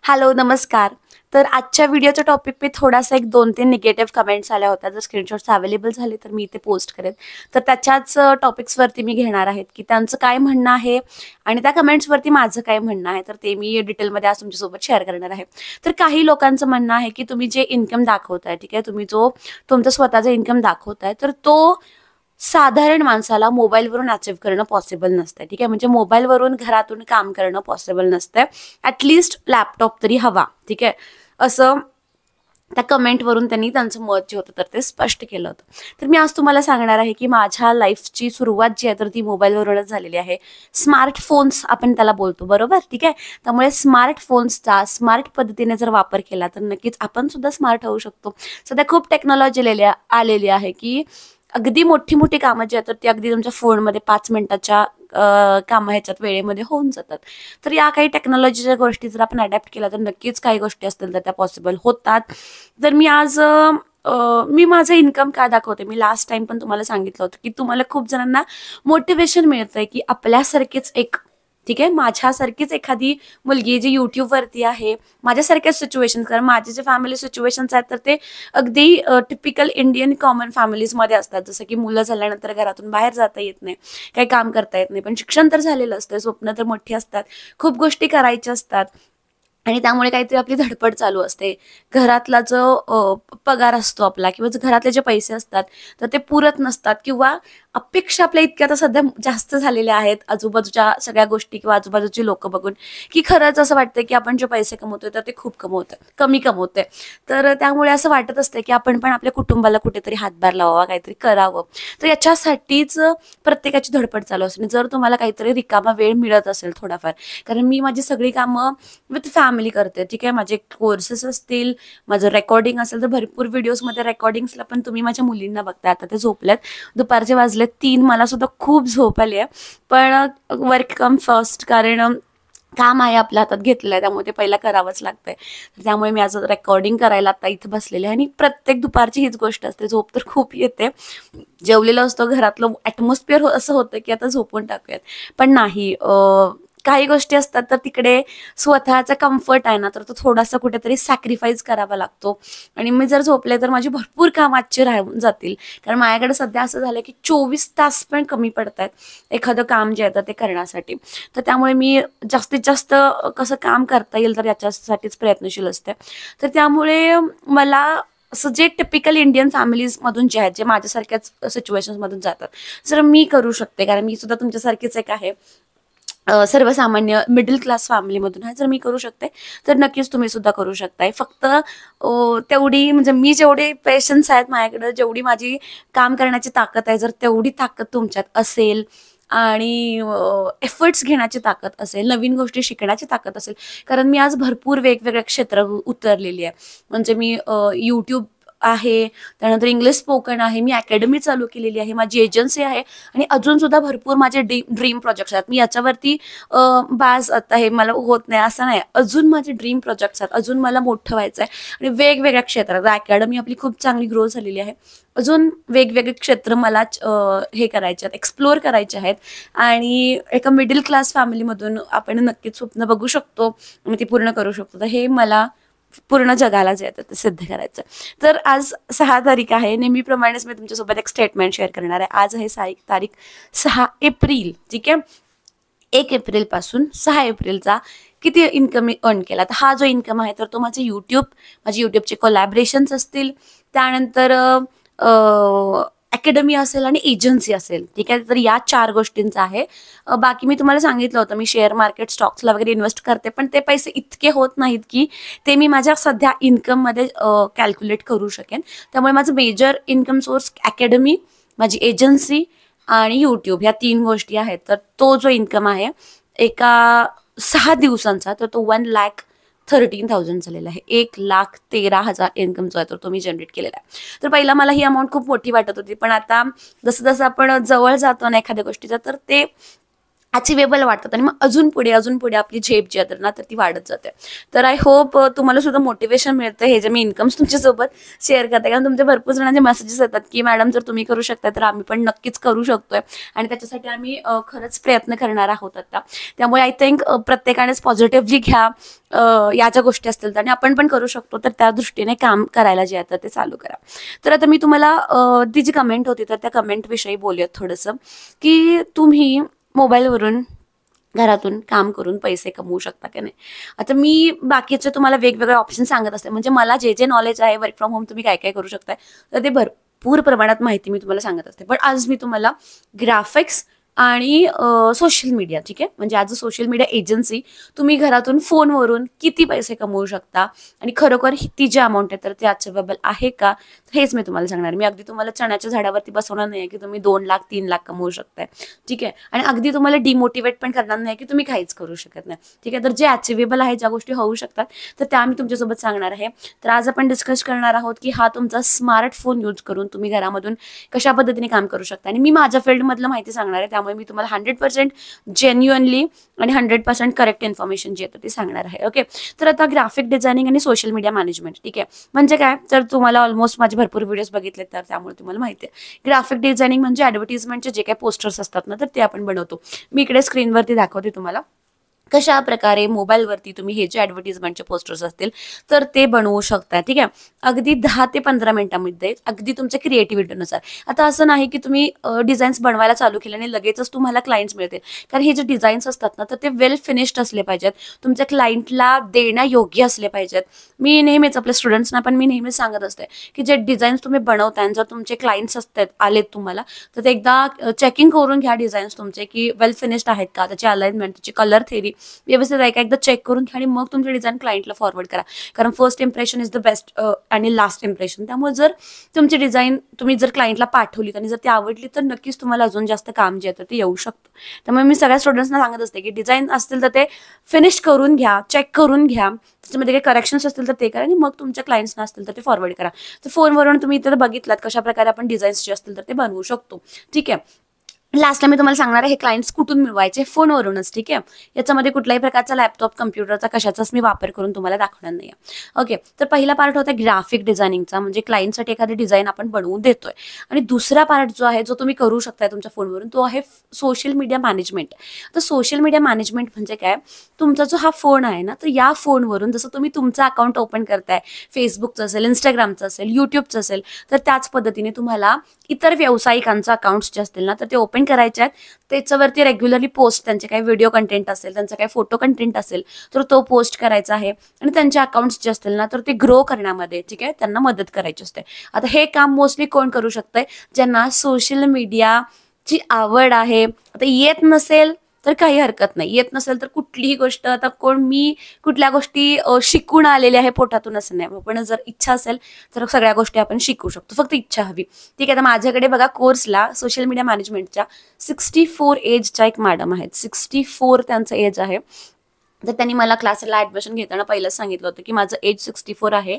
Hello, नमस्कार. तर आजच्या व्हिडिओचा टॉपिक मी थोडासा एक 2-3 निगेटिव्ह कमेंट्स आल्या होत्या. जर स्क्रीनशॉट्स अवेलेबल झाले तर मी इथे पोस्ट करेन. तर त्याच्याच टॉपिक्सवरती मी घेणार आहेत, की त्यांचं काय म्हणणं आहे आणि त्या कमेंट्सवरती माझं काय म्हणणं आहे. तर ते मी डिटेलमध्ये आज तुमच्यासोबत शेअर करणार आहे. तर काही लोकांचं म्हणणं आहे, की तुम्ही जे इन्कम दाखवताय, ठीक आहे, तुम्ही जो तुमचा स्वतःचा इन्कम दाखवताय, तर तो साधारण माणसाला मोबाईलवरून अचीव्ह करणं पॉसिबल नसतं. ठीक आहे, म्हणजे मोबाईलवरून घरातून काम करणं पॉसिबल नसतं. ॲटलिस्ट लॅपटॉप तरी हवा. ठीक आहे, असं त्या कमेंटवरून त्यांनी त्यांचं मत जे होतं तर ते स्पष्ट केलं होतं. तर मी आज तुम्हाला सांगणार आहे की माझ्या लाईफची सुरुवात जी आहे तर ती मोबाईलवरूनच झालेली आहे. स्मार्टफोन्स आपण त्याला बोलतो, बरोबर. ठीक आहे, त्यामुळे स्मार्टफोन्सचा स्मार्ट पद्धतीने जर वापर केला तर नक्कीच आपण सुद्धा स्मार्ट होऊ शकतो. सध्या खूप टेक्नॉलॉजी आलेली आहे की अगदी मोठी मोठी कामं जी आहेत तर ती अगदी तुमच्या फोनमध्ये 5 मिनिटाच्या कामं ह्याच्यात वेळेमध्ये होऊन जातात. तर या काही टेक्नॉलॉजीच्या गोष्टी जर आपण अडॅप्ट केल्या तर नक्कीच काही गोष्टी असतील तर त्या पॉसिबल होतात. तर मी आज मी माझं इन्कम का दाखवते. मी लास्ट टाइम पण तुम्हाला सांगितलं होतं की तुम्हाला खूप जणांना मोटिवेशन मिळतंय की आपल्यासारखीच एक, ठीक आहे, माझ्यासारखीच एखादी मुलगी जी यूट्यूबवरती आहे, माझ्यासारख्याच सिच्युएशन, कारण माझे जे फॅमिली सिच्युएशन्स आहेत तर ते अगदी टिपिकल इंडियन कॉमन फॅमिलीजमध्ये असतात. जसं की मुलं झाल्यानंतर घरातून बाहेर जाता येत नाही, काही काम करता येत नाही, पण शिक्षण तर झालेलं असतं, स्वप्न तर मोठी असतात, खूप गोष्टी करायच्या असतात आणि त्यामुळे काहीतरी आपली धडपड चालू असते. घरातला जो पगार असतो आपला किंवा घरातले जे पैसे असतात तर ते पुरत नसतात किंवा अपेक्षा आपल्या इतक्या आता सध्या जास्त झालेल्या आहेत आजूबाजूच्या सगळ्या गोष्टी किंवा आजूबाजूची लोकं बघून, की खरंच असं वाटतं की आपण जे पैसे कमवतोय तर ते खूप कमी कमवतोय. तर त्यामुळे असं वाटत असतं की आपण पण आपल्या कुटुंबाला कुठेतरी हातभार लावावा, काहीतरी करावं. तर याच्यासाठीच प्रत्येकाची धडपड चालू असते. आणि जर तुम्हाला काहीतरी रिकामा वेळ मिळत असेल थोडाफार, कारण मी माझी सगळी कामं विथ फॅमिली करते. ठीक आहे, माझे कोर्सेस असतील, माझं रेकॉर्डिंग असेल तर भरपूर व्हिडिओजमध्ये रेकॉर्डिंग्सला पण तुम्ही माझ्या मुलींना बघताय. आता ते झोपल्यात, दुपारचे वाजले 3, मला सुद्धा खूप झोप आली आहे. पण वर्क कम फर्स्ट, कारण काम आहे आपल्या हातात घेतलेलं आहे, त्यामुळे ते पहिला करावंच लागतंय. त्यामुळे मी आज रेकॉर्डिंग करायला आता इथं बसलेले आहे आणि प्रत्येक दुपारची हीच गोष्ट असते. झोप तर खूप येते. जेवलेलं असतं, घरातलं ॲटमॉस्फिअर असं होतं की आता झोपून टाकूयात, पण नाही. काही गोष्टी असतात तर तिकडे स्वतःचा कम्फर्ट आहे ना तर तो थोडासा कुठेतरी सॅक्रिफाईस करावा लागतो. आणि मी जर झोपले तर माझी भरपूर काम आजची राहून जातील, कारण माझ्याकडे सध्या असं झालं की 24 तास पण कमी पडत आहेत एखादं काम जे आहे तर ते करण्यासाठी. तर त्यामुळे मी जास्तीत जास्त कसं काम करता येईल तर याच्यासाठीच प्रयत्नशील असते. तर त्यामुळे मला असं जे टिपिकल इंडियन फॅमिलीजमधून जे आहेत, जे माझ्यासारख्याच सिच्युएशन्समधून जातात, जर मी करू शकते, कारण मी सुद्धा तुमच्यासारखीच एक आहे, सर्वसामान्य मिडल क्लास फॅमिलीमधून आहे, जर मी करू शकते तर नक्कीच तुम्ही सुद्धा करू शकताय. फक्त तेवढी, म्हणजे मी जेवढे पेशन्स आहेत माझ्याकडं, जेवढी माझी काम करण्याची ताकद आहे, जर तेवढी ताकद तुमच्यात असेल आणि एफर्ट्स घेण्याची ताकद असेल, नवीन गोष्टी शिकण्याची ताकद असेल, कारण मी आज भरपूर वेगवेगळ्या क्षेत्रात उतरलेली आहे. म्हणजे मी यूट्यूब आहे, त्यानंतर इंग्लिश स्पोकन आहे, मी अकॅडमी चालू केलेली आहे, माझी एजन्सी आहे आणि अजून सुद्धा भरपूर माझे ड्रीम प्रोजेक्ट्स आहेत. मी याच्यावरती बास आता हे मला होत नाही असं नाही, अजून माझे ड्रीम प्रोजेक्ट्स आहेत, अजून मला मोठं व्हायचं आहे आणि वेगवेगळ्या क्षेत्रात अकॅडमी आपली खूप चांगली ग्रो झालेली आहे. अजून वेगवेगळे क्षेत्र मला हे करायचे आहेत, एक्सप्लोअर करायचे आहेत आणि एका मिडल क्लास फॅमिलीमधून आपण नक्कीच स्वप्न बघू शकतो आणि ते पूर्ण करू शकतो. तर हे मला पूर्ण जगाला जे येतं ते सिद्ध करायचं. तर आज 6 तारीख आहे. नेहमीप्रमाणेच मी तुमच्यासोबत एक स्टेटमेंट शेअर करणार आहे. आज आहे तारीख 6 एप्रिल. ठीक आहे, 1 एप्रिलपासून 6 एप्रिलचा किती इन्कम मी अर्न केला. तर हा जो इन्कम आहे तर तो माझे माझे यूट्यूबचे कोलॅबरेशन्स असतील, त्यानंतर अकॅडमी असेल आणि एजन्सी असेल. ठीक आहे, तर या 4 गोष्टींचा आहे. बाकी मी तुम्हाला सांगितलं होतं मी शेअर मार्केट स्टॉक्सला वगैरे इन्व्हेस्ट करते, पण ते पैसे इतके होत नाहीत की ते मी माझ्या सध्या इन्कममध्ये कॅल्क्युलेट करू शकेन. त्यामुळे माझं मेजर इन्कम सोर्स अकॅडमी, माझी एजन्सी आणि यूट्यूब, ह्या 3 गोष्टी आहेत. तर तो जो इन्कम आहे एका 6 दिवसांचा तर तो 1,13,000 झालेला आहे. 1,13,000 इन्कम जो आहे तर तो मी जनरेट केलेला आहे. तर पहिला मला ही अमाऊंट खूप मोठी वाटत होती, पण आता जसं जसं आपण जवळ जातो ना एखाद्या गोष्टीचा तर ते अचिवेबल वाटतात आणि मग अजून पुढे आपली झेप जी आहे ना तर ती वाढत जाते. तर आय होप तुम्हाला सुद्धा मोटिवेशन मिळतं हे जे मी इन्कम्स तुमच्यासोबत शेअर करते, कारण तुमचे भरपूर जणांचे मेसेजेस येतात की मॅडम जर तुम्ही करू शकता तर आम्ही पण नक्कीच करू शकतोय आणि त्याच्यासाठी आम्ही खरंच प्रयत्न करणार आहोत आता. त्यामुळे आय थिंक प्रत्येकानेच पॉझिटिव्हली घ्या या ज्या गोष्टी असतील आणि आपण पण करू शकतो, तर त्या दृष्टीने काम करायला जे आहे ते चालू करा. तर आता मी तुम्हाला ती जी कमेंट होती तर त्या कमेंटविषयी बोलूयात थोडंसं, की तुम्ही मोबाईलवरून घरातून काम करून पैसे कमवू शकता की नाही. आता मी बाकीचे तुम्हाला वेगवेगळे ऑप्शन सांगत असते, म्हणजे मला जे जे नॉलेज आहे वर्क फ्रॉम होम तुम्ही काय काय करू शकताय तर ते भरपूर प्रमाणात माहिती मी तुम्हाला सांगत असते. पण आज मी तुम्हाला ग्राफिक्स आणि सोशल मीडिया, ठीक आहे, म्हणजे as a social media agency तुम्ही घरातून फोनवरून किती पैसे कमवू शकता आणि खरोखर ती जी अमाऊंट आहे तर ती अचिवेबल आहे का, हेच मी तुम्हाला सांगणार. मी अगदी तुम्हाला चण्याच्या झाडावरती बसवणार नाही की तुम्ही 2 लाख 3 लाख कमवू शकताय, ठीक आहे, आणि अगदी तुम्हाला डिमोटिवेट पण करणार नाही की तुम्ही काहीच करू शकत नाही, ठीक आहे. तर जे अचिवेबल आहे, ज्या गोष्टी होऊ शकतात तर त्या मी तुमच्यासोबत सांगणार आहे. तर आज आपण डिस्कस करणार आहोत की हा तुमचा स्मार्टफोन यूज करून तुम्ही घरामधून कशा पद्धतीने काम करू शकता. आणि मी माझ्या फील्डमधलं माहिती सांगणार आहे, त्यामुळे मी तुम्हाला 100% जेन्युअनली आणि 100% करेक्ट इन्फॉर्मेशन जे येतं ते सांगणार आहे. ओके, तर आता ग्राफिक डिझायनिंग आणि सोशल मीडिया मॅनेजमेंट, ठीक आहे, म्हणजे काय, तर तुम्हाला ऑलमोस्ट माझे भरपूर व्हिडिओज बघितले तर त्यामुळे तुम्हाला माहिती आहे. ग्राफिक डिझायनिंग म्हणजे ॲडव्हर्टिजमेंटचे जे काही पोस्टर्स असतात ना तर ते आपण बनवतो. मी इकडे स्क्रीनवरती दाखवते तुम्हाला कशा प्रकारे मोबाईलवरती तुम्ही हे जे ॲडव्हर्टिजमेंटचे पोस्टर्स असतील तर ते बनवू शकता, ठीक आहे, अगदी 10 ते 15 मिनिटांमध्ये, अगदी तुमच्या क्रिएटिव्हिटीनुसार. आता असं नाही की तुम्ही डिझाईन्स बनवायला चालू केले आणि लगेचच तुम्हाला क्लायंट्स मिळतील, कारण हे जे डिझाईन्स असतात ना तर ते वेल फिनिश्ड असले पाहिजेत, तुमच्या क्लायंटला देण्यायोग्य असले पाहिजेत. मी नेहमीच आपल्या स्टुडंट्सना पण मी नेहमीच सांगत असते की जे डिझाईन्स तुम्ही बनवताय, जर तुमचे क्लायंट्स असतात आलेत तुम्हाला तर ते एकदा चेकिंग करून घ्या डिझाईन्स तुमचे की वेल फिनिश्ड आहेत का, त्याची अलाइनमेंट, त्याची कलर थेरी व्यवस्थित आहे का, एकदा चेक करून घ्या आणि मग तुमचे डिझाईन क्लायंटला फॉरवर्ड करा, कारण first impression is the best आणि लास्ट इम्प्रेशन. त्यामुळे जर तुमची डिझाईन तुम्ही जर क्लायंटला पाठवली आणि जर ती आवडली तर नक्कीच तुम्हाला अजून जास्त काम जे आहे ते येऊ शकतं. त्यामुळे मी सगळ्या स्टुडंट्सना सांगत असते की डिझाईन असतील तर ते फिनिश करून घ्या, चेक करून घ्या, त्याच्यामध्ये काही करेक्शन्स असतील तर ते करा आणि मग तुमच्या क्लायंट्सना असतील तर ते फॉरवर्ड करा. तर फोनवरून तुम्ही इथे बघितलात कशा प्रकारे आपण डिझाईन्स जे असतील तर ते बनवू शकतो, ठीक आहे. लास्टला मी तुम्हाला सांगणार आहे हे क्लायंट्स कुठून मिळवायचे, फोनवरूनच, ठीक आहे. याच्यामध्ये कुठल्याही प्रकारचा लॅपटॉप, कम्प्युटरचा कशाचाच मी वापर करून तुम्हाला दाखवणार नाही. ओके, तर पहिला पार्ट होता ग्राफिक डिझायनिंगचा, म्हणजे क्लायंटसाठी एखादी डिझाईन आपण बनवून देतोय. आणि दुसरा पार्ट जो आहे जो तुम्ही करू शकताय तुमच्या फोनवरून तो आहे सोशल मीडिया मॅनेजमेंट. तर सोशल मीडिया मॅनेजमेंट म्हणजे काय, तुमचा जो हा फोन आहे ना तर या फोनवरून जसं तुम्ही तुमचं अकाउंट ओपन करताय, फेसबुकचं असेल, इंस्टाग्रामचं असेल, यूट्यूबचं असेल, तर त्याच पद्धतीने तुम्हाला इतर व्यावसायिकांचं अकाउंट्स जे असतील ना तर ते ओपन करायचे आहेत. त्याच्यावरती रेग्युलरली पोस्ट, त्यांचे काही व्हिडिओ कंटेंट असेल, त्यांचा काही फोटो कंटेंट असेल तर तो पोस्ट करायचा आहे आणि त्यांचे अकाउंट्स जे असतील ना तर ते ग्रो करण्यामध्ये, ठीक आहे, त्यांना मदत करायची असते. आता हे काम मोस्टली कोण करू शकतंय, ज्यांना सोशल मीडियाची आवड आहे. आता येत नसेल तर काही हरकत नाही, येत नसेल तर कुठलीही गोष्ट, आता मी कुठल्या गोष्टी शिकून आलेले आहे पोटातून असं नाही, पण जर इच्छा असेल तर सगळ्या गोष्टी आपण शिकू शकतो, फक्त इच्छा हवी, ठीक आहे. आता माझ्याकडे बघा कोर्सला सोशल मीडिया मॅनेजमेंटच्या 64 एजच्या एक मॅडम आहेत, 64 त्यांचं एज आहे. तर त्यांनी मला क्लासला ॲडमिशन घेताना पहिलंच सांगितलं होतं की माझं एज 64 आहे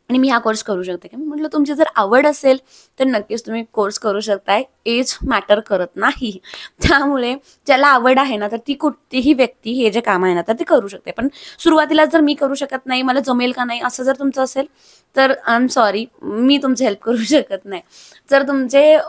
आणि मी हा कोर्स करू शकते का. मी म्हटलं तुमची जर आवड असेल तर नक्कीच तुम्ही कोर्स करू शकताय, एज मॅटर करत नाही. त्यामुळे ज्याला आवड आहे ना तर ती कुठलीही व्यक्ती हे जे काम आहे ना तर ते करू शकते. पण सुरुवातीला जर मी करू शकत नाही, मला जमेल का नाही असं जर तुमचं असेल तर आय एम सॉरी, मी तुमची हेल्प करू शकत नाही. जर तुमचे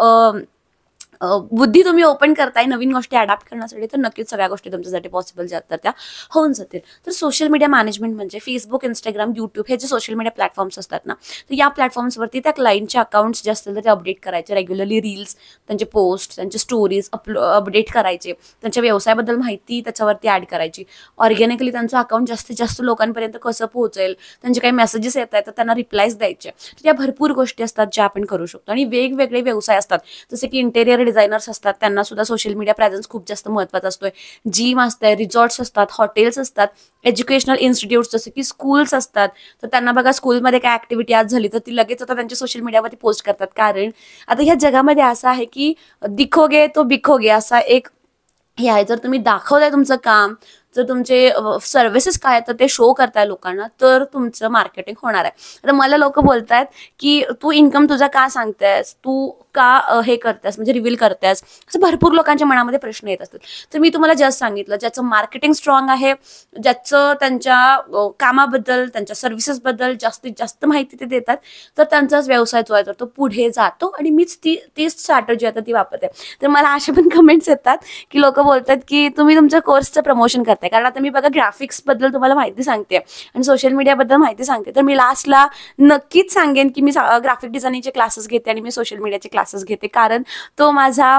बुद्धी तुम्ही ओपन करताय नवीन गोष्टी अडॅप्ट करण्यासाठी तर नक्कीच सगळ्या गोष्टी तुमच्यासाठी पॉसिबल ज्या तर त्या होऊन जातील. तर सोशल मीडिया मॅनेजमेंट म्हणजे फेसबुक, इंस्टाग्राम, यूट्यूब हे जे सोशल मीडिया प्लॅटफॉर्म्स असतात ना तर या प्लॅटफॉर्म्सवरती त्या क्लायंटचे अकाउंट्स जे असतील तर ते अपडेट करायचे, रेग्युलरली रील्स, त्यांचे पोस्ट, त्यांचे स्टोरीज अपडेट करायचे, त्यांच्या व्यवसायाबद्दल माहिती त्याच्यावरती ॲड करायची, ऑर्गॅनिकली त्यांचं अकाउंट जास्तीत जास्त लोकांपर्यंत कसं पोहोचेल, त्यांचे काही मेसेजेस येत आहेत तर त्यांना रिप्लायज द्यायचे. तर या भरपूर गोष्टी असतात ज्या आपण करू शकतो. आणि वेगवेगळे व्यवसाय असतात जसे की इंटेरियर डिझायनर्स असतात, त्यांना सुद्धा सोशल मीडिया प्रेझेन्स खूप जास्त महत्त्वाचा असतोय. जिम असते, रिसॉर्ट्स असतात, हॉटेल्स असतात, एज्युकेशनल इन्स्टिट्यूट्स जसे की स्कूल्स असतात, तर त्यांना बघा स्कूलमध्ये काय ॲक्टिव्हिटी आज झाली तर ती लगेच आता त्यांच्या सोशल मीडियावरती पोस्ट करतात. कारण आता ह्या जगामध्ये असं आहे की दिखोगे तो बिखोगे असा एक हे आहे. जर तुम्ही दाखवताय तुमचं काम जर तुमचे सर्व्हिसेस काय आहेत तर ते शो करताय लोकांना, तर तुमचं मार्केटिंग होणार आहे. तर मला लोक बोलतायत की तू इन्कम तुझा का सांगतेस, तू का हे करतेस, म्हणजे रिव्हील करतेस, असं भरपूर लोकांच्या मनामध्ये प्रश्न येत असतात. तर मी तुम्हाला जस्ट सांगितलं, ज्याचं मार्केटिंग स्ट्रॉंग आहे, ज्याचं त्यांच्या कामाबद्दल, त्यांच्या सर्व्हिसेसबद्दल जास्तीत जास्त माहिती ते देतात, तर त्यांचाच व्यवसाय जो आहे तर तो पुढे जातो. आणि मीच तीच स्ट्रॅटेजी आता ती वापरते. तर मला असे पण कमेंट्स येतात की लोक बोलतात की तुम्ही तुमच्या कोर्सचं प्रमोशन करताय. कारण आता मी बघा ग्राफिक्स बद्दल तुम्हाला माहिती सांगते आणि सोशल मीडियाबद्दल माहिती सांगते, तर मी लास्टला नक्कीच सांगेन की मी ग्राफिक डिझायनिंगचे क्लासेस घेते आणि मी सोशल मीडियाचे क्लासेस घेते, कारण तो माझा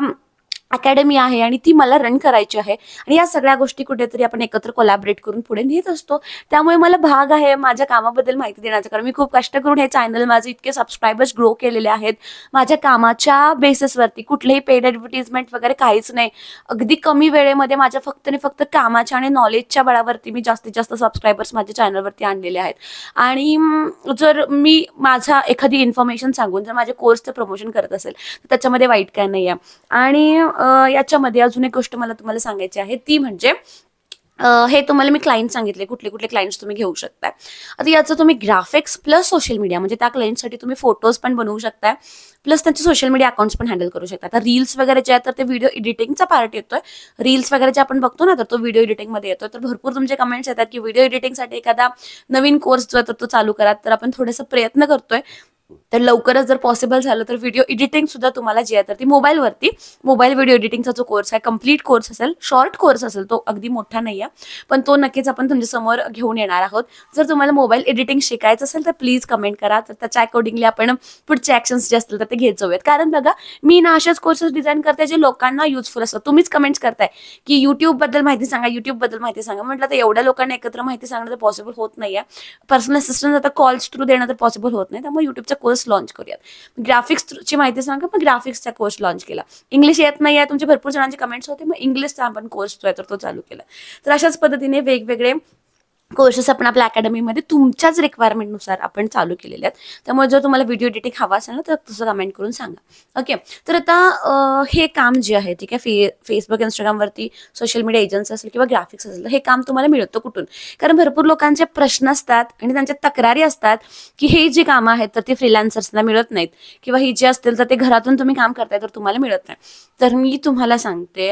अकॅडमी आहे आणि ती मला रन करायची आहे. आणि या सगळ्या गोष्टी कुठेतरी आपण एकत्र कोलॅबरेट करून पुढे नेत असतो. त्यामुळे मला भाग आहे माझ्या कामाबद्दल माहिती देण्याचा, कारण मी खूप कष्ट करून हे चॅनल, माझे इतके सबस्क्रायबर्स ग्रो केलेले आहेत माझ्या कामाच्या बेसिसवरती. कुठलेही पेड ॲडव्हर्टिजमेंट वगैरे काहीच नाही. अगदी कमी वेळेमध्ये माझ्या फक्त आणि फक्त कामाच्या आणि नॉलेजच्या बळावरती मी जास्तीत जास्त सबस्क्रायबर्स माझ्या चॅनलवरती आणलेले आहेत. आणि जर मी माझा एखादी इन्फॉर्मेशन सांगून जर माझ्या कोर्सचं प्रमोशन करत असेल तर त्याच्यामध्ये वाईट काय नाही आहे. आणि याच्यामध्ये अजून एक गोष्ट मला तुम्हाला सांगायची आहे, ती म्हणजे हे तुम्हाला मी क्लायंट सांगितले कुठले कुठले क्लायंट्स तुम्ही घेऊ शकताय. आता याचं तुम्ही ग्राफिक्स प्लस सोशल मीडिया, म्हणजे त्या क्लायंटसाठी तुम्ही फोटोज पण बनवू शकताय, प्लस त्यांचे सोशल मीडिया अकाउंट्स पण हँडल करू शकता. आता रील्स वगैरे जे आहेत तर ते व्हिडिओ एडिटिंगचा पार्ट येतोय. रील्स वगैरे जे आपण बघतो ना, तर तो व्हिडिओ एडिटिंगमध्ये येतोय. तर भरपूर तुमचे कमेंट्स येतात की व्हिडिओ एडिटिंगसाठी एखादा नवीन कोर्स जो आहे तर तो चालू करा. तर आपण थोडंसं प्रयत्न करतोय. तर लवकरच जर पॉसिबल झालं तर व्हिडिओ एडिटिंग सुद्धा तुम्हाला जी आहे तर ती मोबाईल व्हिडिओ एडिटिंगचा जो कोर्स आहे, कम्प्लीट कोर्स असेल, शॉर्ट कोर्स असेल, तो अगदी मोठा नाही आहे, पण तो नक्कीच आपण तुमच्या समोर घेऊन येणार आहोत. जर तुम्हाला मोबाईल एडिटिंग शिकायचं असेल तर प्लीज कमेंट करा, तर त्याच्या अकॉर्डिंगली आपण पुढचे ॲक्शन्स जे असतील तर ते घेत जाऊयात. कारण बघा, मी ना अशाच कोर्सेस डिझाईन करते जे लोकांना युजफुल असतात. तुम्हीच कमेंट्स करताय की युट्यूबबद्दल माहिती सांगा, युट्यूबबद्दल माहिती सांगा. म्हटलं तर एवढ्या लोकांना एकत्र माहिती सांगणं तर पॉसिबल होत नाही आहे. पर्सनल असिस्टंट आता कॉल्स थ्रू देणं तर पॉसिबल होत नाही. त्यामुळे युट्यूबचा कोर्स लॉन्च करूयात. ग्राफिक्सची माहिती सांगा, मग ग्राफिक्सचा कोर्स लॉन्च केला. इंग्लिश येत नाही आहे, तुमचे भरपूर जणांचे कमेंट्स होते, मग इंग्लिशचा आपण कोर्स जो आहे तर तो चालू केला. तर अशाच पद्धतीने वेगवेगळे कोर्सेस आपण आपल्या अकॅडमीमध्ये तुमच्याच रिक्वायरमेंटनुसार आपण चालू केलेले आहेत. त्यामुळे जर तुम्हाला व्हिडिओ एडिटिंग हवा असेल ना तर तसं कमेंट करून सांगा. ओके, तर आता हे काम जे आहे, ठीक आहे, फेसबुक इंस्टाग्रामवरती सोशल मीडिया एजन्सी असेल किंवा ग्राफिक्स असेल, हे काम तुम्हाला मिळतं कुठून? कारण भरपूर लोकांचे प्रश्न असतात आणि त्यांच्या तक्रारी असतात की हे जी कामं आहेत तर ती फ्रीलान्सर्सना मिळत नाहीत, किंवा ही जी असतील तर ते घरातून तुम्ही काम करताय तर तुम्हाला मिळत नाही. तर मी तुम्हाला सांगते,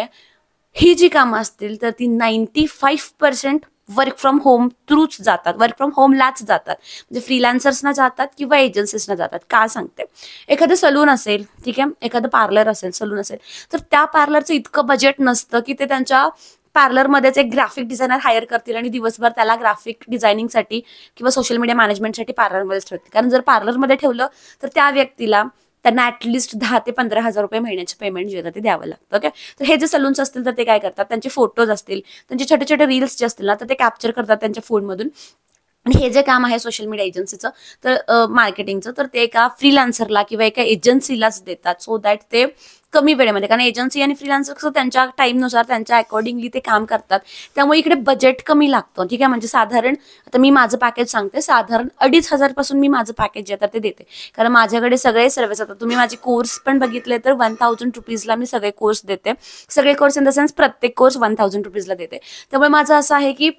ही जी कामं असतील तर ती 95% वर्क फ्रॉम होम थ्रूच जातात, वर्क फ्रॉम होमलाच जातात, म्हणजे फ्रीलान्सर्सना जातात किंवा एजन्सीजना जातात. का सांगते, एखादं सलून असेल, ठीक आहे, एखादं पार्लर असेल, सलून असेल, तर त्या पार्लरचं इतकं बजेट नसतं की ते त्यांच्या पार्लरमध्येच एक ग्राफिक डिझायनर हायर करतील आणि दिवसभर त्याला ग्राफिक डिझायनिंगसाठी किंवा सोशल मीडिया मॅनेजमेंटसाठी पार्लरमध्येच ठेवतील. कारण जर पार्लरमध्ये ठेवलं तर त्या व्यक्तीला त्यांना ॲटलिस्ट 10,000 ते 15,000 रुपये महिन्याचे पेमेंट जे आहे ते द्यावं लागतं. ओके, तर हे जे सलून्स असतील तर ते काय करतात, त्यांचे फोटोज असतील, त्यांचे छोटे छोटे रील्स जे असतील ना तर ते कॅप्चर करतात त्यांच्या फोनमधून. आणि हे जे काम आहे सोशल मीडिया एजन्सीचं, तर मार्केटिंगचं, तर ते एका फ्रीलान्सरला किंवा एका एजन्सीलाच देतात, सो दॅट ते कमी वेळेमध्ये, कारण एजन्सी आणि फ्रीलान्सर कसं त्यांच्या टाईमनुसार त्यांच्या अकॉर्डिंगली ते काम करतात, त्यामुळे इकडे बजेट कमी लागतं. ठीक आहे, म्हणजे साधारण आता मी माझं पॅकेज सांगते, साधारण 2,500 पासून मी माझं पॅकेज जे तर ते देते, कारण माझ्याकडे सगळे सर्व्हिस. आता तुम्ही माझे कोर्स पण बघितले तर 1,000 रुपीजला मी सगळे कोर्स देते. सगळे कोर्स इन द सेन्स प्रत्येक कोर्स 1,000 रुपीजला देते. त्यामुळे माझं असं आहे की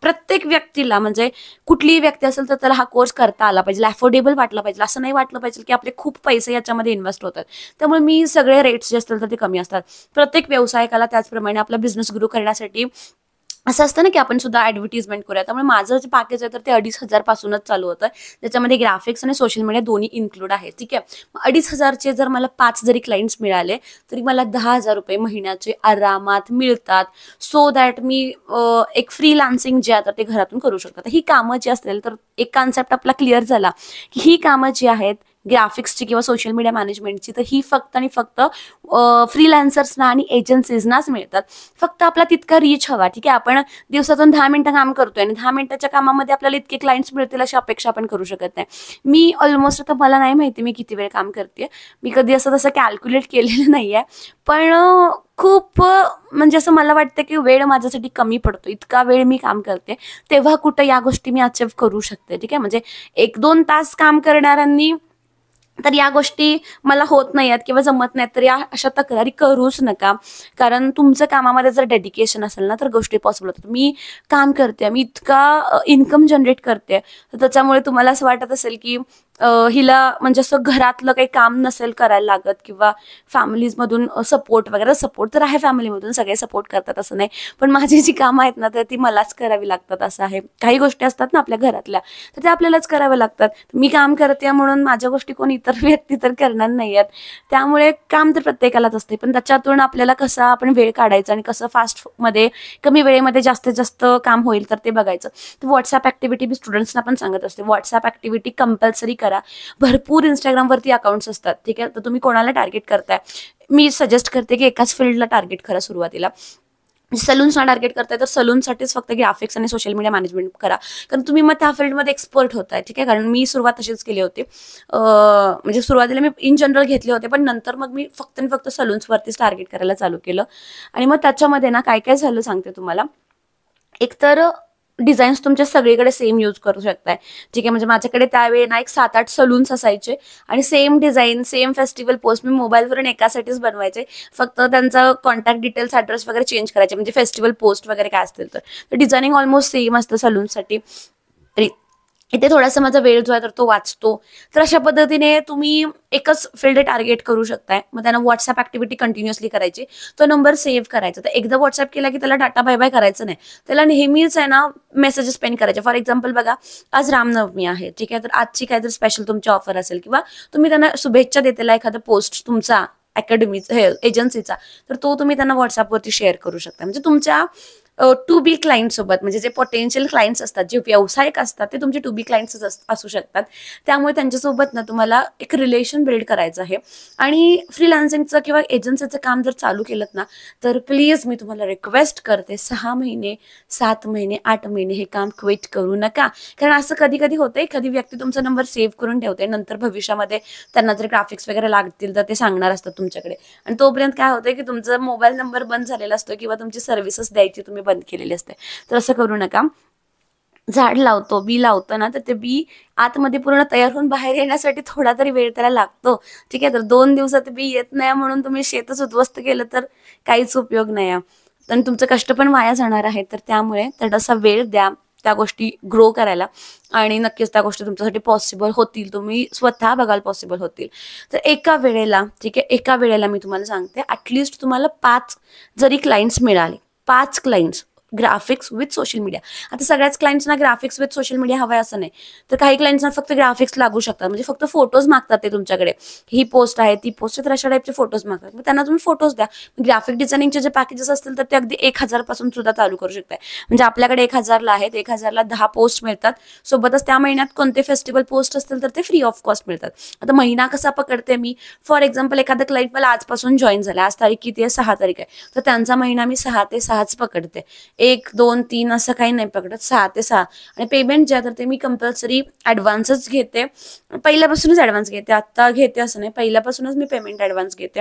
प्रत्येक व्यक्तीला, म्हणजे कुठलीही व्यक्ती असेल तर त्याला हा कोर्स करता आला पाहिजे, अफोर्डेबल वाटला पाहिजे, असं नाही वाटलं पाहिजे की आपले खूप पैसे याच्यामध्ये इन्व्हेस्ट होतात. त्यामुळे मी सगळे रेट्स जे असतील तर ते कमी असतात. प्रत्येक व्यावसायिकाला त्याचप्रमाणे आपला बिझनेस ग्रो करण्यासाठी असं असतं ना की आपण सुद्धा ॲडव्हर्टिजमेंट करूया. त्यामुळे माझं जे पॅकेज आहे तर ते 2,500 पासूनच चालू होतं, ज्याच्यामध्ये ग्राफिक्स आणि सोशल मीडिया दोन्ही इन्क्लूड आहे. ठीक आहे, 2,500चे जर मला 5 जरी क्लायंट्स मिळाले तरी मला 10,000 रुपये महिन्याचे आरामात मिळतात, सो दॅट मी एक फ्रीलान्सिंग जे आहे तर ते घरातून करू शकतात. ही कामं जी असतील तर एक कॉन्सेप्ट आपला क्लिअर झाला की ही कामं जी आहेत ग्राफिक्सची किंवा सोशल मीडिया मॅनेजमेंटची, तर ही फक्त आणि फक्त फ्रीलान्सर्सना आणि एजन्सीजना मिळतात. फक्त आपला तितका रीच हवा. ठीक आहे, आपण दिवसातून 10 मिनिटं काम करतोय आणि 10 मिनिटाच्या कामामध्ये आपल्याला इतके क्लायंट्स मिळतील अशी अपेक्षा आपण करू शकत नाही. मी ऑलमोस्ट, आता मला नाही माहिती मी किती वेळ काम करते, मी कधी असं तसं कॅल्क्युलेट केलेलं नाही आहे, पण खूप म्हणजे असं मला वाटतं की वेळ माझ्यासाठी कमी पडतो, इतका वेळ मी काम करते, तेव्हा कुठं या गोष्टी मी अचीव्ह करू शकते. ठीक आहे, म्हणजे 1-2 तास काम करणाऱ्यांनी तर या गोष्टी मला होत नाहीयेत किंवा जमत नाहीत, तर या अशा तक्रारी करूच नका. कारण तुमचं कामामध्ये जर डेडिकेशन असेल ना, तर गोष्टी पॉसिबल होतात. मी काम करते, मी इतका इन्कम जनरेट करते, तर त्याच्यामुळे तुम्हाला असं वाटत असेल की हिला म्हणजे असं घरातलं काही काम नसेल करायला लागत किंवा फॅमिलीजमधून सपोर्ट वगैरे. सपोर्ट तर आहे, फॅमिलीमधून सगळे सपोर्ट करतात असं नाही, पण माझी जी कामं आहेत ना, तर ती मलाच करावी लागतात असं आहे. काही गोष्टी असतात ना आपल्या घरातल्या, तर त्या आपल्यालाच कराव्या लागतात. मी काम करते म्हणून माझ्या गोष्टी कोण इतर व्यक्ती तर करणार नाही आहेत. त्यामुळे काम तर प्रत्येकालाच असते, पण त्याच्यातून आपल्याला कसा आपण वेळ काढायचा आणि कसं फास्टमध्ये कमी वेळेमध्ये जास्तीत जास्त काम होईल तर ते बघायचं. तर व्हॉट्सअप ॲक्टिव्हिटी मी स्टुडंट्सना पण सांगत असते, व्हॉट्सअप ॲक्टिव्हिटी कंपल्सरी करा. भरपूर इंस्टाग्रामवरती अकाउंट्स असतात, ठीक आहे. तर तुम्ही कोणाला टार्गेट करताय, मी सजेस्ट करते की एकाच फील्डला टार्गेट करा सुरुवातीला. सलून्सना टार्गेट करताय तर सलूनसाठीच फक्त ग्राफिक्स आणि सोशल मीडिया मॅनेजमेंट करा, कारण तुम्ही मग त्या फील्डमध्ये एक्सपर्ट होताय, ठीक आहे. कारण मी सुरुवात तशीच केली होती. म्हणजे सुरुवातीला मी इन जनरल घेतले होते, पण नंतर मग मी फक्त आणि फक्त सलून्सवरतीच टार्गेट करायला चालू केलं. आणि मग त्याच्यामध्ये ना काय काय झालं सांगते तुम्हाला. एकतर डिझाईन्स तुमच्या सगळीकडे सेम यूज करू शकताय, ठीक आहे. म्हणजे माझ्याकडे त्यावेळी ना एक 7-8 सलून्स असायचे आणि same design, same festival post मी मोबाईलवरून एकासाठीच बनवायचे. फक्त त्यांचा कॉन्टॅक्ट डिटेल्स, ॲड्रेस वगैरे चेंज करायचे, म्हणजे फेस्टिवल पोस्ट वगैरे काय असतील तर डिझायनिंग ऑलमोस्ट सेम असतं सलूनसाठी. इथे थोडासा माझा वेळ जो आहे तर तो वाचतो. तर अशा पद्धतीने तुम्ही एकच फील्ड टार्गेट करू शकताय. मग त्यांना व्हॉट्सअप ॲक्टिव्हिटी कंटिन्युअसली करायची, तो नंबर सेव्ह करायचा. तर एकदा व्हॉट्सअप केला की त्याला डाटा बाय बाय करायचं नाही, त्याला नेहमीच आहे ना मेसेजेस पेंड करायचे. फॉर एक्झाम्पल बघा, आज रामनवमी आहे, ठीक आहे. तर आजची काहीतरी स्पेशल तुमची ऑफर असेल किंवा तुम्ही त्यांना शुभेच्छा देतेला एखादा पोस्ट तुमचा अकॅडमीचा हे एजन्सीचा, तर तो तुम्ही त्यांना व्हॉट्सअपवरती शेअर करू शकता. म्हणजे तुमच्या टू बी क्लायंट सोबत, म्हणजे जे पोटेन्शियल क्लायंट्स असतात, जे व्यावसायिक असतात, ते तुमचे टू बी क्लायंट्सच असू शकतात. त्यामुळे त्यांच्यासोबत ना तुम्हाला एक रिलेशन बिल्ड करायचं आहे. आणि फ्रीलान्सिंगचं किंवा एजन्सीचं काम जर चालू केलं ना, तर प्लीज मी तुम्हाला रिक्वेस्ट करते, 6 महिने, 7 महिने, 8 महिने हे काम क्विट करू नका. कारण असं कधी कधी होतं, एखादी व्यक्ती तुमचा नंबर सेव्ह करून ठेवते, नंतर भविष्यामध्ये त्यांना जर ग्राफिक्स वगैरे लागतील तर ते सांगणार असतात तुमच्याकडे, आणि तोपर्यंत काय होतं की तुमचा मोबाईल नंबर बंद झालेला असतो किंवा तुमची सर्व्हिसेस द्यायची तुम्ही बंद केलेली असते. तर असं करू नका. झाड लावतो, बी लावतो ना, तर ते बी आतमध्ये पूर्ण तयार होऊन बाहेर येण्यासाठी थोडा तरी वेळ त्याला लागतो, ठीक आहे. तर 2 दिवसात बी येत नाही म्हणून तुम्ही शेतच उद्ध्वस्त केलं तर काहीच उपयोग नाही आहे, आणि तुमचं कष्ट पण वाया जाणार आहे. तर त्यामुळे तसा वेळ द्या त्या गोष्टी ग्रो करायला, आणि नक्कीच त्या गोष्टी तुमच्यासाठी पॉसिबल होतील, तुम्ही स्वतः बघाल पॉसिबल होतील. तर एका वेळेला, ठीक आहे, एका वेळेला मी तुम्हाला सांगते, ॲटलिस्ट तुम्हाला 5 जरी क्लायंट्स मिळाले, 5 clients graphics with social media. आता सगळ्याच क्लायंट्सना ग्राफिक्स विथ सोशल मीडिया हवाय असं नाही, तर काही क्लायंट्सना फक्त ग्राफिक्स लागू शकतात, म्हणजे फक्त फोटोज मागतात ते तुमच्याकडे, ही पोस्ट आहे, ती पोस्ट आहे, तर अशा टाईपचे फोटोज मागतात. मग त्यांना तुम्ही फोटोज द्या. ग्राफिक डिझायनिंगचे जे पॅकेजेस असतील तर ते अगदी 1000 पासून सुद्धा चालू करू शकताय. म्हणजे आपल्याकडे 1000ला आहेत, 1000ला 10 पोस्ट मिळतात. सोबतच त्या महिन्यात कोणते फेस्टिवल पोस्ट असतील तर ते फ्री ऑफ कॉस्ट मिळतात. आता महिना कसा पकडते मी, फॉर एक्झाम्पल एखादा क्लायंट मला आजपासून जॉईन झाला, आज तारीख किती आहे, 6 तारीख आहे, तर त्यांचा महिना मी 6 ते 6च पकडते, 1, 2, 3 असं काही नाही पकडत, 6 ते 6. आणि पेमेंट जे आहे तर ते मी कंपल्सरी ॲडव्हान्सच घेते, पहिल्यापासूनच ॲडव्हान्स घेते, आत्ता घेते असं नाही, पहिल्यापासूनच मी पेमेंट ॲडव्हान्स घेते.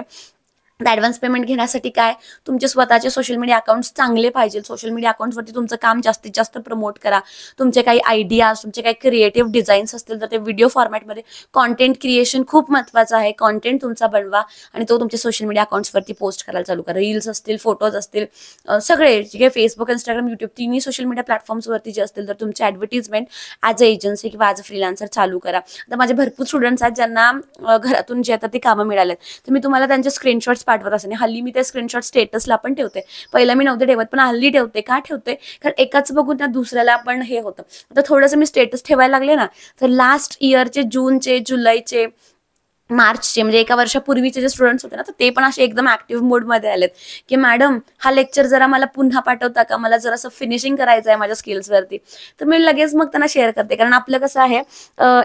ॲडव्हान्स पेमेंट घेण्यासाठी काय, तुमचे स्वतःचे सोशल मीडिया अकाउंट्स चांगले पाहिजे. सोशल मीडिया अकाउंट्सवरती तुमचं काम जास्तीत जास्त प्रमोट करा. तुमचे काही आयडियाज, तुमचे काही क्रिएटिव्ह डिझाईन्स असतील तर ते व्हिडिओ फॉर्मॅटमध्ये, कॉन्टेंट क्रिएशन खूप महत्त्वाचं आहे. कॉन्टेंट तुमचा बनवा आणि तो तुमच्या सोशल मीडिया अकाउंट्सवरती पोस्ट करायला चालू करा. रील्स असतील, फोटोज असतील, सगळे जे काही फेसबुक, इंस्टाग्राम, यूट्यूब तिन्ही सोशल मीडिया प्लॅटफॉर्म्सवरती जे असतील तर तुमची ॲडव्हर्टिजमेंट ॲज अ एजन्सी किंवा ॲज अ फ्रीलान्सर चालू करा. तर माझे भरपूर स्टुडंट्स आहेत ज्यांना घरातून जे आता ते कामं मिळालेत, तर मी तुम्हाला त्यांचे स्क्रीनशॉट्स पाठवत असते. हल्ली मी ते स्क्रीनशॉट स्टेटसला पण ठेवते. पहिला मी नव्हते ठेवत, पण हल्ली ठेवते. का ठेवते, कारण एकाच बघून त्या दुसऱ्याला पण हे होतं. आता थोडंसं मी स्टेटस ठेवायला लागले ना, तर लास्ट इयरचे, जूनचे, जुलैचे, मार्चचे, म्हणजे एका वर्षापूर्वीचे जे स्टुडंट्स होते ना, तर ते पण असे एकदम ॲक्टिव्ह मोडमध्ये आलेत की मॅडम हा लेक्चर जरा मला पुन्हा पाठवता का, मला जरा असं फिनिशिंग करायचं आहे माझ्या स्किल्सवरती. तर मी लगेच मग त्यांना शेअर करते, कारण आपलं कसं आहे,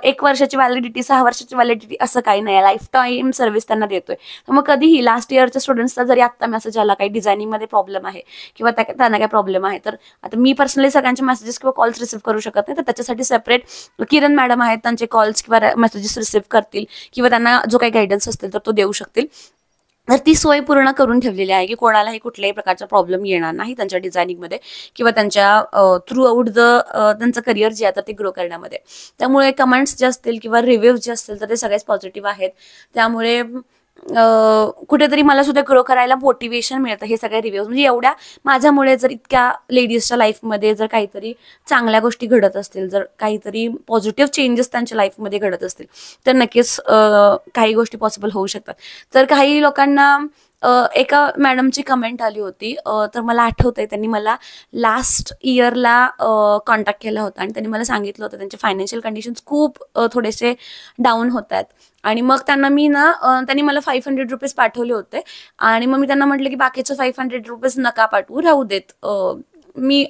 1 वर्षाची व्हॅलिडिटी, 6 वर्षाची व्हॅलिडिटी असं काही नाही, लाईफ टाईम सर्व्हिस त्यांना देतोय. तर मग कधीही लास्ट इयरच्या स्टुडंट्सला जरी आत्ता मेसेज आला काही डिझायनिंगमध्ये प्रॉब्लेम आहे किंवा त्यांना काही प्रॉब्लेम आहे, तर आता मी पर्सनली सगळ्यांचे मेसेजेस किंवा कॉल्स रिसीव्ह करू शकत नाही, तर त्याच्यासाठी सेपरेट किरण मॅडम आहेत, त्यांचे कॉल्स किंवा मेसेजेस रिसीव्ह करतील किंवा त्यांना जो काही गायडन्स असतील तर तो देऊ शकतील. तर ती सोय पूर्ण करून ठेवलेली आहे की कोणालाही कुठल्याही प्रकारचा प्रॉब्लेम येणार नाही त्यांच्या डिझायनिंगमध्ये किंवा त्यांच्या थ्रू आउट त्यांचं करिअर जे आहे ते ग्रो करण्यामध्ये. त्यामुळे कमेंट्स जे असतील किंवा रिव्ह्यूज जे असतील तर ते सगळेच पॉझिटिव्ह आहेत. त्यामुळे कुठेतरी मला सुद्धा ग्रो करायला मोटिवेशन मिळतं हे सगळे रिव्ह्यूज. म्हणजे एवढ्या माझ्यामुळे जर इतक्या लेडीजच्या लाईफमध्ये जर काहीतरी चांगल्या गोष्टी घडत असतील, जर काहीतरी पॉझिटिव्ह चेंजेस त्यांच्या लाईफमध्ये घडत असतील तर नक्कीच काही गोष्टी पॉसिबल होऊ शकतात. तर काही लोकांना एका मॅडमची कमेंट आली होती, तर मला आठवतंय त्यांनी मला लास्ट इयरला कॉन्टॅक्ट केला होता आणि त्यांनी मला सांगितलं होतं त्यांचे फायनान्शियल कंडिशन्स खूप थोडेसे डाऊन होत आहेत. आणि मग त्यांनी मला ₹500 पाठवले होते आणि मग मी त्यांना म्हटलं की बाकीचे ₹500 नका पाठवू, राहू देत. मी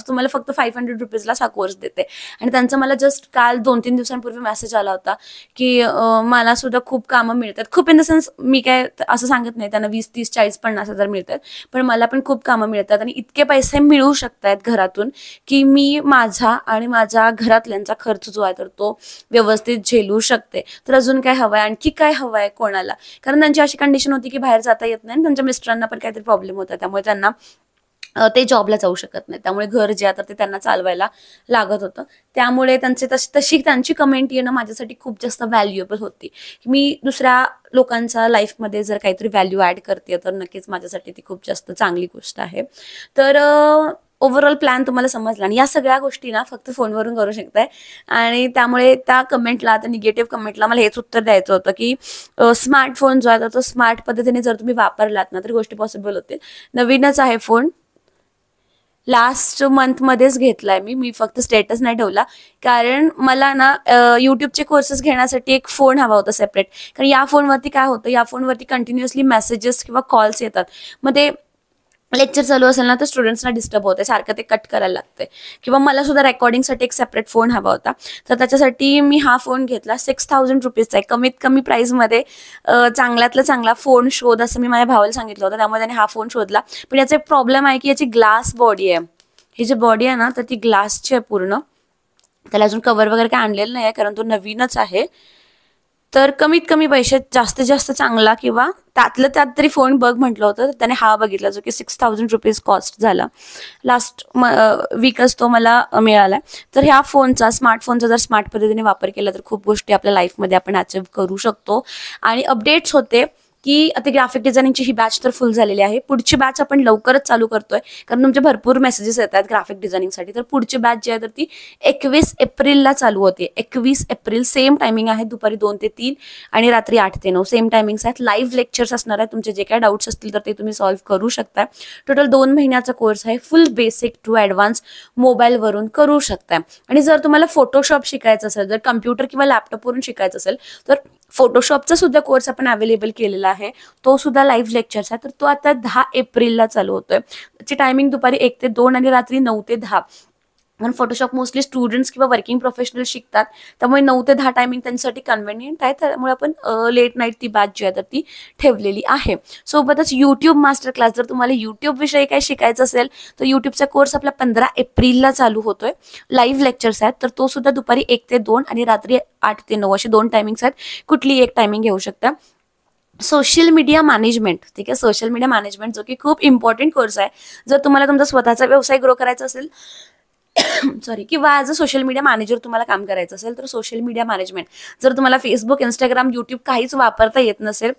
तुम्हाला फक्त ₹500ला हा कोर्स देते. आणि त्यांचा मला जस्ट काल 2-3 दिवसांपूर्वी मेसेज आला होता की मला सुद्धा खूप कामं मिळतात. खूप इन द सेन्स मी काय असं सांगत नाही त्यांना 20, 30, 40, 50,000 मिळतात, पण मला पण खूप कामं मिळतात आणि इतके पैसे मिळू शकतात घरातून की मी माझा आणि माझ्या घरातल्यांचा खर्च जो आहे तर तो व्यवस्थित झेलू शकते. तर अजून काय हवंय, आणखी काय हवंय कोणाला? कारण त्यांची अशी कंडिशन होती की बाहेर जाता येत नाही आणि त्यांच्या मिस्टरांना पण काहीतरी प्रॉब्लेम होता, त्यामुळे त्यांना ते जॉबला जाऊ शकत नाही. त्यामुळे घर जे आहे तर ते त्यांना चालवायला लागत होतं. त्यामुळे तशी त्यांची कमेंट येणं माझ्यासाठी खूप जास्त व्हॅल्युएबल होती. मी दुसऱ्या लोकांच्या लाईफमध्ये जर काहीतरी व्हॅल्यू ॲड करते तर नक्कीच माझ्यासाठी ती खूप जास्त चांगली गोष्ट आहे. तर ओव्हरऑल प्लॅन तुम्हाला समजला आणि या सगळ्या गोष्टी ना फक्त फोनवरून करू शकताय. आणि त्यामुळे त्या निगेटिव्ह कमेंटला मला हेच उत्तर द्यायचं होतं की स्मार्टफोन जो आहे तर तो स्मार्ट पद्धतीने जर तुम्ही वापरलात ना तर गोष्टी पॉसिबल होतील. नवीनच आहे फोन, लास्ट मंथमध्येच घेतलाय मी फक्त स्टेटस नाही ठेवला कारण मला ना यूट्यूबचे कोर्सेस घेण्यासाठी एक फोन हवा होता सेपरेट. कारण या फोनवरती काय होतं, या फोनवरती कंटिन्युअसली मेसेजेस किंवा कॉल्स येतात. मग ते लेक्चर चालू असेल ना तर स्टुडंट्सना डिस्टर्ब होते, सारखं ते कट करायला लागते. किंवा मला सुद्धा रेकॉर्डिंगसाठी एक सेपरेट फोन हवा होता. तर त्याच्यासाठी मी हा फोन घेतला. ₹6,000 आहे. कमीत कमी प्राईसमध्ये चांगल्यातला चांगला फोन शोध असं मी माझ्या भावाला सांगितलं होतं. त्यामुळे त्याने हा फोन शोधला. पण याचा एक प्रॉब्लेम आहे की याची ग्लास बॉडी आहे. ही जी बॉडी आहे ना तर ती ग्लासची आहे पूर्ण. त्याला अजून कवर वगैरे काय आणलेलं नाही आहे कारण तो नवीनच आहे. तर कमीत कमी पैशात जास्तीत जास्त चांगला किंवा त्यातलं त्यात तरी फोन बघ म्हटलं होतं तर त्याने हा बघितला जो की ₹6,000 कॉस्ट झाला. लास्ट वीकच तो मला मिळाला. तर ह्या स्मार्टफोनचा जर स्मार्ट पद्धतीने वापर केला तर खूप गोष्टी आपल्या लाईफमध्ये आपण अचीव्ह करू शकतो. आणि अपडेट्स होते की आता ग्राफिक डिझायनिंगची ही बॅच तर फुल झालेली आहे. पुढची बॅच आपण लवकरच चालू करतोय कारण तुमचे भरपूर मेसेजेस येतात ग्राफिक डिझायनिंगसाठी. तर पुढची बॅच जी आहे तर ती 21 एप्रिलला चालू होते. 21 एप्रिल सेम टायमिंग आहे, दुपारी 2 ते 3 आणि रात्री 8 ते 9 सेम टायमिंग्स आहेत. लाईव्ह लेक्चर्स असणार आहेत. तुमचे जे काय डाऊट्स असतील तर ते तुम्ही सॉल्व्ह करू शकता. टोटल 2 महिन्याचा कोर्स आहे. फुल बेसिक टू ॲडव्हान्स मोबाईलवरून करू शकता. आणि जर तुम्हाला फोटोशॉप शिकायचं असेल, जर कम्प्युटर किंवा लॅपटॉपवरून शिकायचं असेल तर फोटोशॉपचा सुद्धा कोर्स आपण अवेलेबल केलेला आहे. तो सुद्धा लाईव्ह लेक्चर्स आहे. तर तो आता 10 एप्रिलला चालू होतोय. त्याची टायमिंग दुपारी 1 ते 2 आणि रात्री 9 ते 10. कारण फोटोशॉप मोस्टली स्टुडंट्स किंवा वर्किंग प्रोफेशनल शिकतात, त्यामुळे 9 ते 10 टायमिंग त्यांच्यासाठी कन्व्हिनियंट आहे. त्यामुळे आपण लेट नाईट ती बॅच जी आहे तर ती ठेवलेली आहे. सोबतच यूट्यूब मास्टर क्लास, जर तुम्हाला यूट्यूब विषयी काय शिकायचं असेल तर यूट्यूबचा कोर्स आपला 15 एप्रिलला चालू होतोय. लाईव्ह लेक्चर्स आहेत तर तो सुद्धा दुपारी 1 ते 2 आणि रात्री 8 ते 9 असे 2 टायमिंग्स आहेत. कुठली एक टायमिंग घेऊ शकता. सोशल मीडिया मॅनेजमेंट, ठीक आहे, सोशल मीडिया मॅनेजमेंट जो की खूप इम्पॉर्टंट कोर्स आहे. जर तुम्हाला तुमचा स्वतःचा व्यवसाय ग्रो करायचा असेल किंवा as a social media manager तुम्हाला काम करायचं असेल तर सोशल मीडिया मॅनेजमेंट, जर तुम्हाला फेसबुक, इंस्टाग्राम, यूट्यूब काहीच वापरता येत नसेल,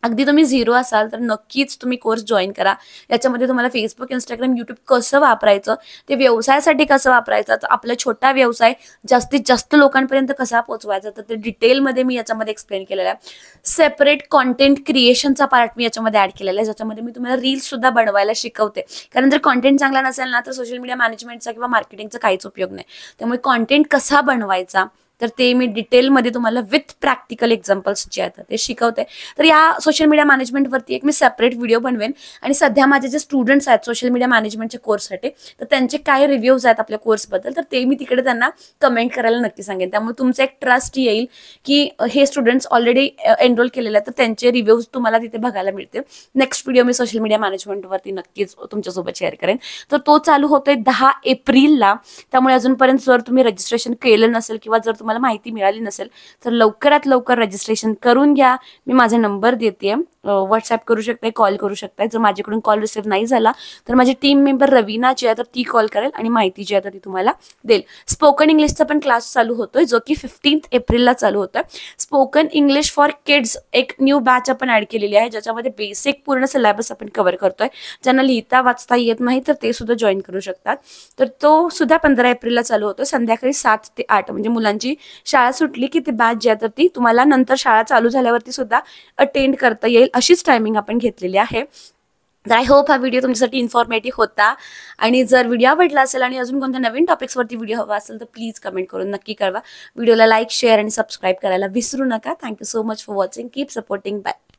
अगदी तुम्ही झिरो असाल तर नक्कीच तुम्ही कोर्स जॉईन करा. याच्यामध्ये तुम्हाला फेसबुक, इंस्टाग्राम, यूट्यूब कसं वापरायचं, ते व्यवसायासाठी कसं वापरायचं, तर आपला छोटा व्यवसाय जास्तीत जास्त लोकांपर्यंत कसा पोहोचवायचा तर ते डिटेलमध्ये मी याच्यामध्ये एक्सप्लेन केलेलं आहे. सेपरेट कॉन्टेंट क्रिएशनचा पार्ट मी याच्यामध्ये ॲड केलेला आहे, ज्याच्यामध्ये मी तुम्हाला रील्ससुद्धा बनवायला शिकवते. कारण जर कॉन्टेंट चांगला नसेल ना तर सोशल मीडिया मॅनेजमेंटचा किंवा मार्केटिंगचा काहीच उपयोग नाही. त्यामुळे कॉन्टेंट कसा बनवायचा तर ते मी डिटेलमध्ये तुम्हाला विथ प्रॅक्टिकल एक्झाम्पल्स जे आहेत ते शिकवते. तर या सोशल मीडिया मॅनेजमेंटवरती एक मी सेपरेट व्हिडिओ बनवेन. आणि सध्या माझे जे स्टुडंट्स आहेत सोशल मीडिया मॅनेजमेंटच्या कोर्ससाठी तर त्यांचे काय रिव्ह्यूज आहेत आपल्या कोर्सबद्दल तर ते मी तिकडे त्यांना कमेंट करायला नक्की सांगेन. त्यामुळे तुमचं एक ट्रस्ट येईल की हे स्टुडंट्स ऑलरेडी एनरोल केलेले आहेत तर त्यांचे रिव्ह्यूज तुम्हाला तिथे बघायला मिळतील. नेक्स्ट व्हिडिओ मी सोशल मीडिया मॅनेजमेंटवरती नक्कीच तुमच्यासोबत शेअर करेन. तर तो चालू होतोय 10 एप्रिलला. त्यामुळे अजूनपर्यंत जर तुम्ही रजिस्ट्रेशन केलं नसेल किंवा जर तुम्हाला माहिती मिळाली नसेल तर लवकरात लवकर रजिस्ट्रेशन करून घ्या. मी माझा नंबर देते व्हॉट्सॲप करू शकताय, कॉल करू शकताय. जर माझ्याकडून कॉल रिसीव्ह नाही झाला तर माझी टीम मेंबर रवीना जी आहे तर ती कॉल करेल आणि माहिती जी आहे तर ती तुम्हाला देईल. स्पोकन इंग्लिशचा पण क्लास चालू होतोय जो की 15 एप्रिलला चालू होतोय. स्पोकन इंग्लिश फॉर किड्स एक न्यू बॅच आपण ऍड केलेली आहे, ज्याच्यामध्ये बेसिक पूर्ण सिलेबस आपण कव्हर करतोय. ज्यांना लिहिता वाचता येत नाही तर ते सुद्धा जॉईन करू शकतात. तर तो सुद्धा 15 एप्रिलला चालू होतो संध्याकाळी 7 ते 8. म्हणजे मुलांची शाळा सुटली की ती बॅच जी आहे तर ती तुम्हाला नंतर शाळा चालू झाल्यावरती सुद्धा अटेंड करता येईल अशीच टायमिंग आपण घेतलेली आहे. तर आय होप हा व्हिडिओ तुमच्यासाठी इन्फॉर्मेटिव्ह होता. आणि जर व्हिडिओ आवडला असेल आणि अजून कोणत्या नवीन टॉपिक्सवरती व्हिडिओ हवा असेल तर प्लीज कमेंट करून नक्की कळवा. व्हिडिओला लाईक, शेअर आणि सबस्क्राईब करायला विसरू नका. Thank you so much for watching. Keep supporting. Bye.